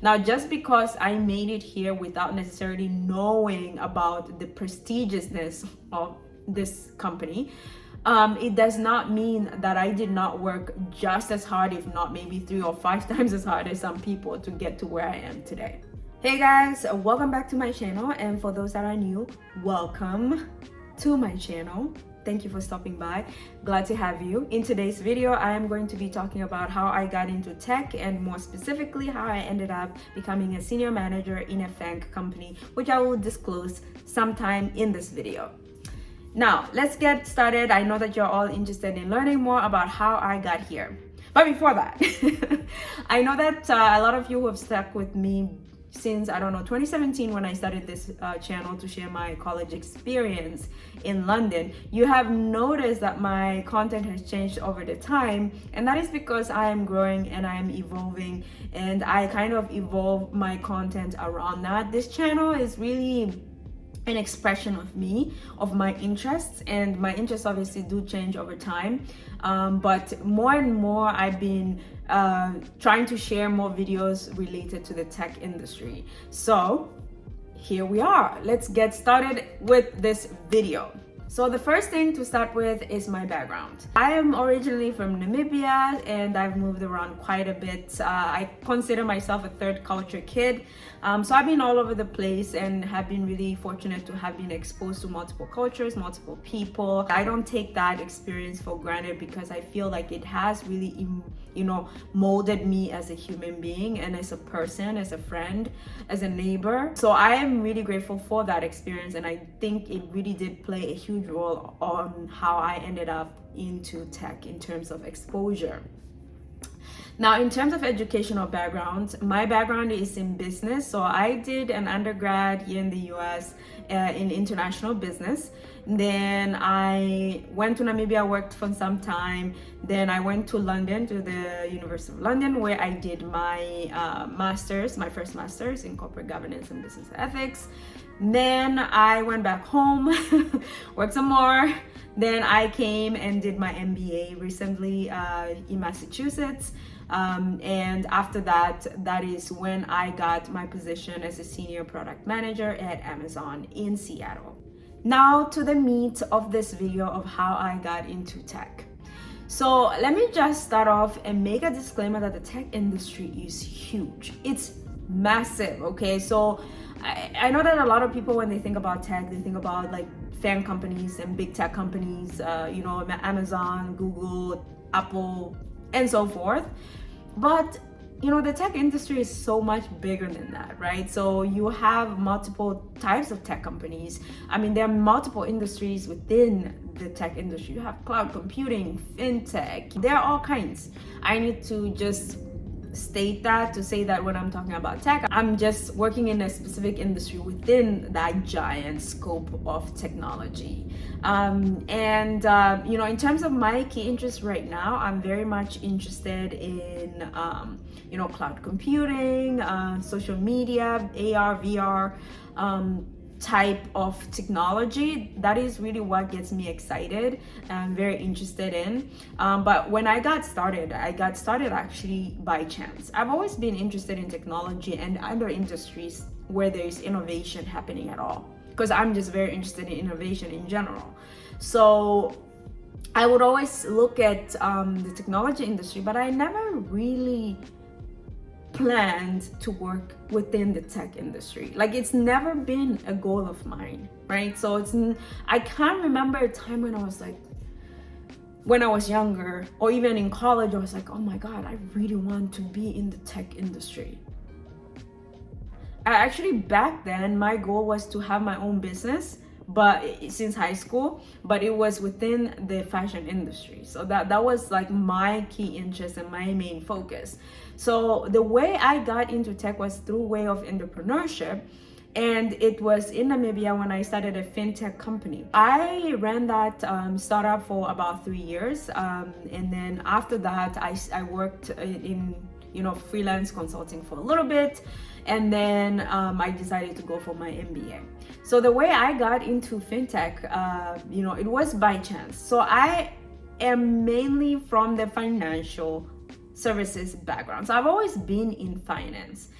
Now, just because I made it here without necessarily knowing about the prestigiousness of this company, it does not mean that I did not work just as hard, if not maybe 3 or 5 times as hard as some people, to get to where I am today. Hey guys, welcome back to my channel, and for those that are new, welcome to my channel. Thank you for stopping by. Glad to have you. In today's video, I am going to be talking about how I got into tech, and more specifically how I ended up becoming a senior manager in a FANG company, which I will disclose sometime in this video. Now, let's get started. I know that you're all interested in learning more about how I got here. But before that, I know that a lot of you have stuck with me since, 2017, when I started this channel to share my college experience in London. You have noticed that my content has changed over the time, and that is because I am growing and I am evolving, and I kind of evolve my content around that. This channel is really an expression of me, of my interests, and my interests obviously do change over time, but more and more I've been trying to share more videos related to the tech industry. So here we are. Let's get started with this video. So the first thing to start with is my background. I am originally from Namibia, and I've moved around quite a bit. I consider myself a third culture kid. So I've been all over the place and have been really fortunate to have been exposed to multiple cultures, multiple people. I don't take that experience for granted because I feel like it has really, molded me as a human being and as a person, as a friend, as a neighbor. So I am really grateful for that experience, and I think it really did play a huge role on how I ended up into tech in terms of exposure. Now, in terms of educational background, my background is in business. So I did an undergrad here in the US in international business. Then I went to Namibia, worked for some time. Then I went to London, to the University of London, where I did my my first master's in corporate governance and business ethics. Then I went back home, worked some more. Then I came and did my MBA recently in Massachusetts. And after that, that is when I got my position as a senior product manager at Amazon in Seattle. Now to the meat of this video of how I got into tech. So let me just start off and make a disclaimer that the tech industry is huge. It's massive, okay? So I know that a lot of people, when they think about tech, they think about like FANG companies and big tech companies, Amazon, Google, Apple, and so forth. But the tech industry is so much bigger than that, right? So you have multiple types of tech companies. I mean, there are multiple industries within the tech industry. You have cloud computing, fintech, there are all kinds. I need to just state that to say that when I'm talking about tech, I'm just working in a specific industry within that giant scope of technology. In terms of my key interests right now, I'm very much interested in cloud computing, social media, AR, VR, type of technology. That is really what gets me excited and I'm very interested in. But when I got started actually by chance. I've always been interested in technology and other industries where there's innovation happening at all, because I'm just very interested in innovation in general. So I would always look at the technology industry, but I never really planned to work within the tech industry. Like, it's never been a goal of mine, right? So I can't remember a time when I was like, when I was younger or even in college, I was like, oh my God, I really want to be in the tech industry. Actually, back then, my goal was to have my own business, but since high school, but it was within the fashion industry. So that was like my key interest and my main focus. So the way I got into tech was through way of entrepreneurship. And it was in Namibia when I started a fintech company. I ran that startup for about 3 years. And then after that, I worked in freelance consulting for a little bit. And then I decided to go for my MBA. So the way I got into fintech, it was by chance. So I am mainly from the financial services background. So I've always been in finance.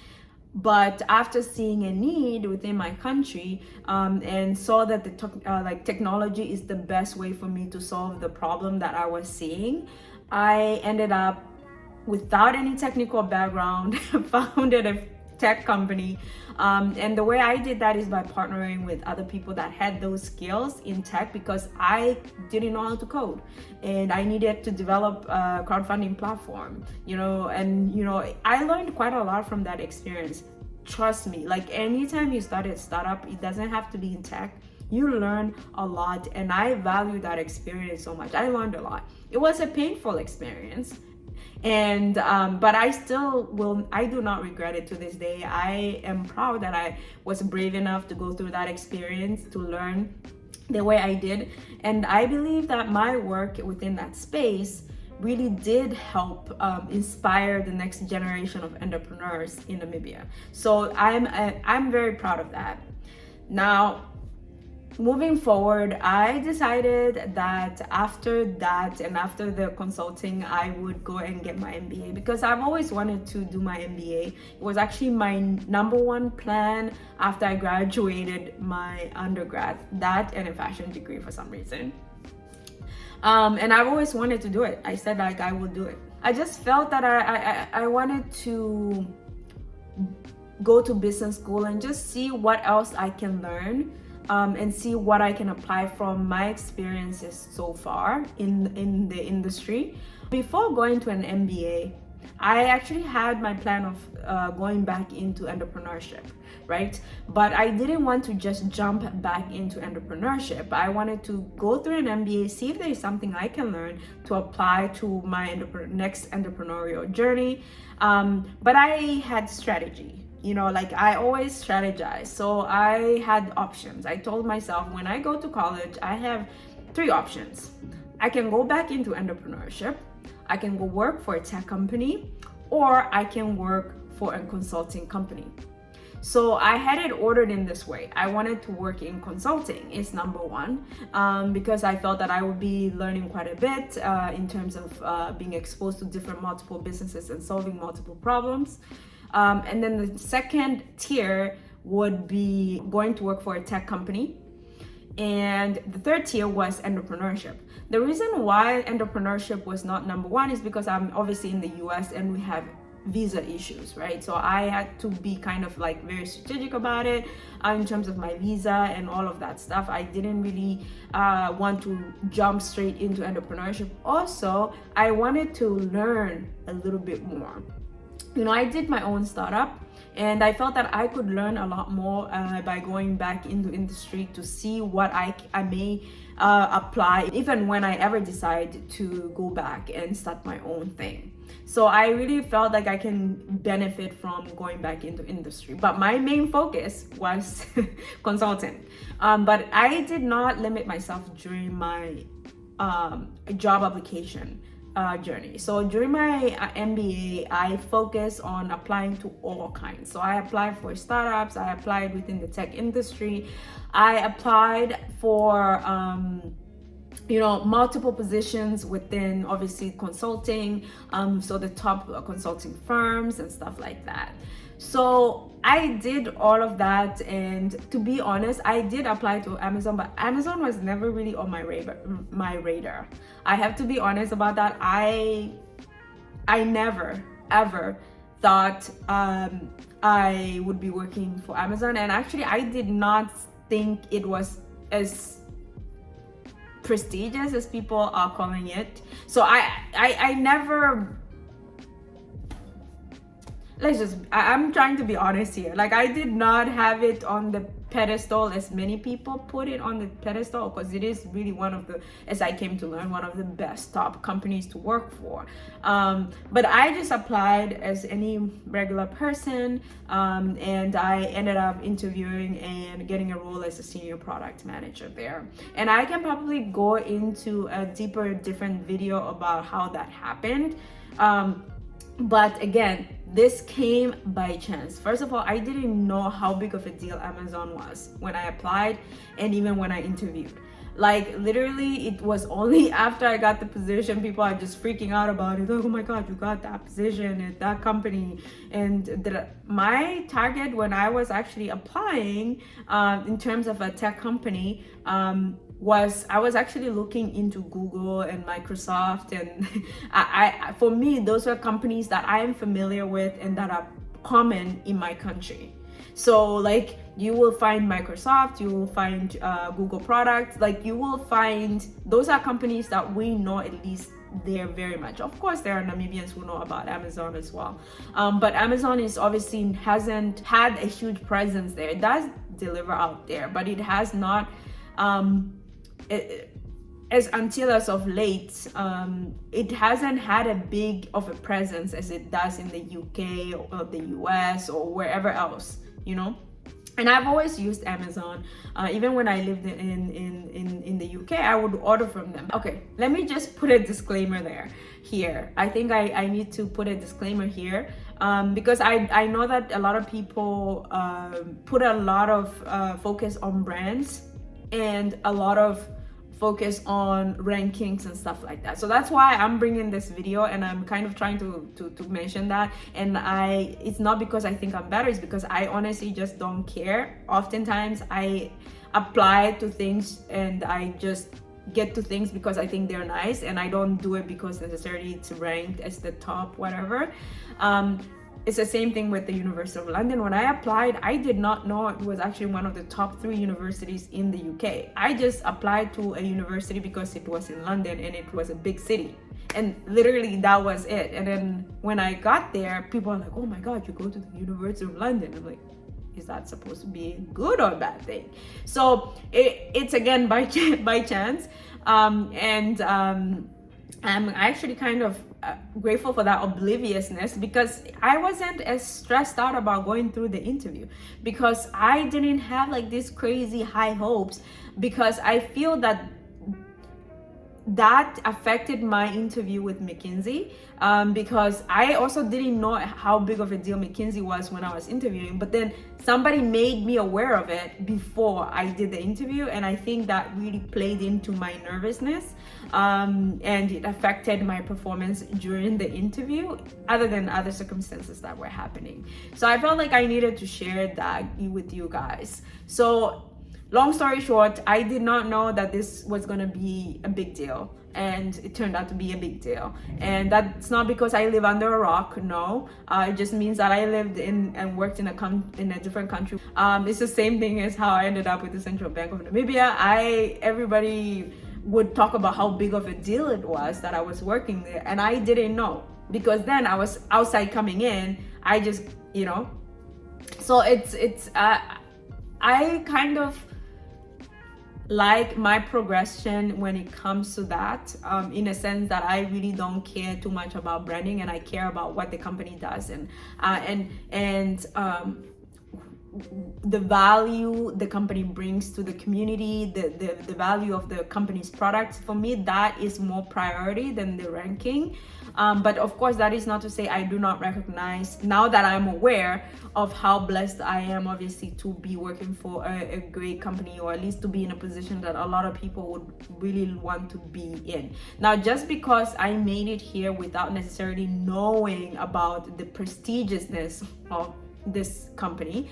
But after seeing a need within my country, and saw that the technology is the best way for me to solve the problem that I was seeing, I ended up, without any technical background, founded a tech company. And the way I did that is by partnering with other people that had those skills in tech, because I didn't know how to code and I needed to develop a crowdfunding platform, I learned quite a lot from that experience. Trust me, like anytime you start a startup, it doesn't have to be in tech. You learn a lot, and I value that experience so much. I learned a lot. It was a painful experience, and but I do not regret it to this day. I am proud that I was brave enough to go through that experience, to learn the way I did. And I believe that my work within that space really did help inspire the next generation of entrepreneurs in Namibia. So I'm very proud of that. Now, moving forward, I decided that after that and after the consulting, I would go and get my MBA, because I've always wanted to do my MBA. It was actually my number one plan after I graduated my undergrad, that and a fashion degree for some reason. And I've always wanted to do it. I said I will do it. I just felt that I wanted to go to business school and just see what else I can learn, and see what I can apply from my experiences so far in the industry. Before going to an MBA, I actually had my plan of going back into entrepreneurship, right? But I didn't want to just jump back into entrepreneurship. I wanted to go through an MBA, see if there is something I can learn to apply to my next entrepreneurial journey. But I had strategy. I always strategize. So I had options. I told myself, when I go to college, I have 3 options. I can go back into entrepreneurship, I can go work for a tech company, or I can work for a consulting company. So I had it ordered in this way. I wanted to work in consulting, is number one, because I felt that I would be learning quite a bit in terms of being exposed to multiple businesses and solving multiple problems. And then the second tier would be going to work for a tech company. And the third tier was entrepreneurship. The reason why entrepreneurship was not number one is because I'm obviously in the US and we have visa issues, right? So I had to be kind of like very strategic about it in terms of my visa and all of that stuff. I didn't really want to jump straight into entrepreneurship. Also, I wanted to learn a little bit more. I did my own startup, and I felt that I could learn a lot more by going back into industry to see what I may apply, even when I ever decide to go back and start my own thing. So I really felt like I can benefit from going back into industry. But my main focus was consulting. But I did not limit myself during my job application journey. So during my MBA, I focused on applying to all kinds. So I applied for startups, I applied within the tech industry, I applied for multiple positions within obviously consulting, so the top consulting firms and stuff like that. So I did all of that, and to be honest, I did apply to Amazon, but Amazon was never really on my radar. I have to be honest about that. I never ever thought I would be working for Amazon, and actually I did not think it was as prestigious as people are calling it. So I never, I'm trying to be honest here. Like, I did not have it on the pedestal as many people put it on the pedestal, because it is really one of the, as I came to learn, one of the best top companies to work for. But I just applied as any regular person, and I ended up interviewing and getting a role as a senior product manager there. And I can probably go into a different video about how that happened. But again, this came by chance. First of all, I didn't know how big of a deal Amazon was when I applied and even when I interviewed. Like literally it was only after I got the position people are just freaking out about it. Like, oh my god, you got that position at that company. And my target when I was actually applying in terms of a tech company was I was actually looking into Google and Microsoft, and I for me those were companies that I am familiar with and that are common in my country. So like you will find Microsoft, you will find Google products, like you will find those are companies that we know at least there very much. Of course there are Namibians who know about Amazon as well, but Amazon is obviously hasn't had a huge presence there. It does deliver out there, but it has not as of late, it hasn't had a big of a presence as it does in the UK or the US or wherever else, you know. And I've always used Amazon. Even when I lived in the UK, I would order from them. Okay, let me just put a disclaimer here. I think I need to put a disclaimer here because I know that a lot of people put a lot of focus on brands and a lot of focus on rankings and stuff like that. So that's why I'm bringing this video, and I'm kind of trying to mention that. And it's not because I think I'm better, it's because I honestly just don't care. Oftentimes I apply to things and I just get to things because I think they're nice, and I don't do it because necessarily it's ranked as the top whatever. It's the same thing with the University of London. When I applied, I did not know it was actually one of the top 3 universities in the UK. I just applied to a university because it was in London and it was a big city. And literally that was it. And then when I got there, people are like, oh my God, you go to the University of London. I'm like, is that supposed to be a good or bad thing? So it's again by chance. I'm actually kind of grateful for that obliviousness, because I wasn't as stressed out about going through the interview, because I didn't have like these crazy high hopes, because I feel that affected my interview with McKinsey, because I also didn't know how big of a deal McKinsey was when I was interviewing, but then somebody made me aware of it before I did the interview, and I think that really played into my nervousness, and it affected my performance during the interview, other than other circumstances that were happening. So I felt like I needed to share that with you guys. So long story short, I did not know that this was going to be a big deal, and it turned out to be a big deal. And that's not because I live under a rock, no. It just means that I lived in and worked in a different country. It's the same thing as how I ended up with the Central Bank of Namibia. Everybody would talk about how big of a deal it was that I was working there, and I didn't know, because then I was outside coming in. I just, you know, so I kind of like my progression when it comes to that, in a sense that I really don't care too much about branding, and I care about what the company does and the value the company brings to the community, the value of the company's products. For me, that is more priority than the ranking. But of course, that is not to say I do not recognize, now that I'm aware of how blessed I am, obviously, to be working for a great company, or at least to be in a position that a lot of people would really want to be in. Now, just because I made it here without necessarily knowing about the prestigiousness of this company,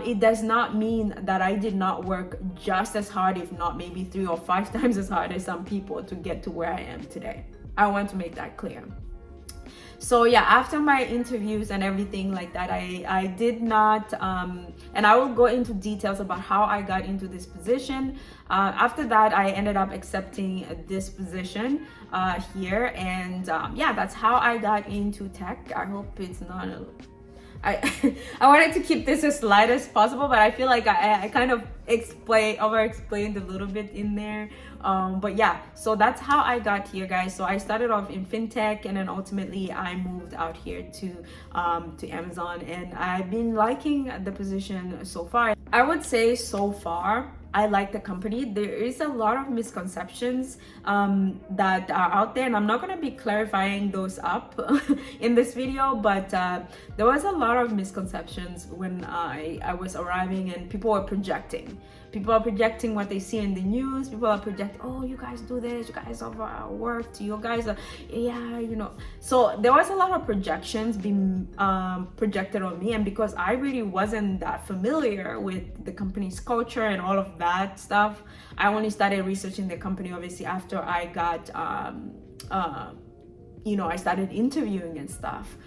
it does not mean that I did not work just as hard, if not maybe 3 or 5 times as hard as some people, to get to where I am today. I want to make that clear. So yeah, after my interviews and everything like that, I did not, and I will go into details about how I got into this position. After that, I ended up accepting this position here, and yeah, that's how I got into tech. I hope it's not I wanted to keep this as light as possible, but I feel like I kind of over-explained a little bit in there. But yeah, so that's how I got here, guys. So I started off in fintech, and then ultimately I moved out here to Amazon, and I've been liking the position so far. I would say so far I like the company. There is a lot of misconceptions that are out there, and I'm not going to be clarifying those up in this video, but there was a lot of misconceptions when I was arriving, and people were projecting. People are projecting what they see in the news. People are projecting, oh, you guys do this, you guys have worked, you guys are, yeah, you know. So there was a lot of projections being projected on me, and because I really wasn't that familiar with the company's culture and all of that stuff, I only started researching the company obviously after I got, you know, I started interviewing and stuff.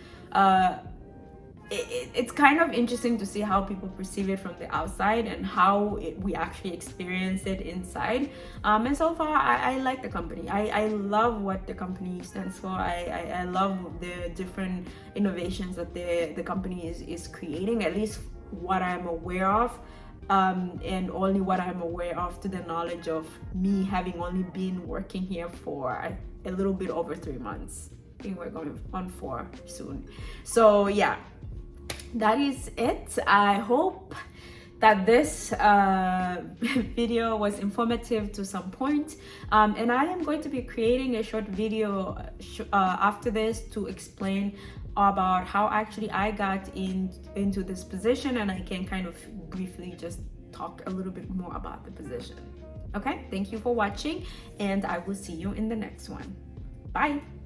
It's kind of interesting to see how people perceive it from the outside and how we actually experience it inside. And so far, I like the company. I love what the company stands for. I love the different innovations that the company is creating, at least what I'm aware of. And only what I'm aware of to the knowledge of me having only been working here for a little bit over 3 months. I think we're going on 4 soon. So yeah, that is it. I hope that this video was informative to some point, and I am going to be creating a short video after this to explain about how actually I got into this position, and I can kind of briefly just talk a little bit more about the position. Okay, thank you for watching, and I will see you in the next one. Bye.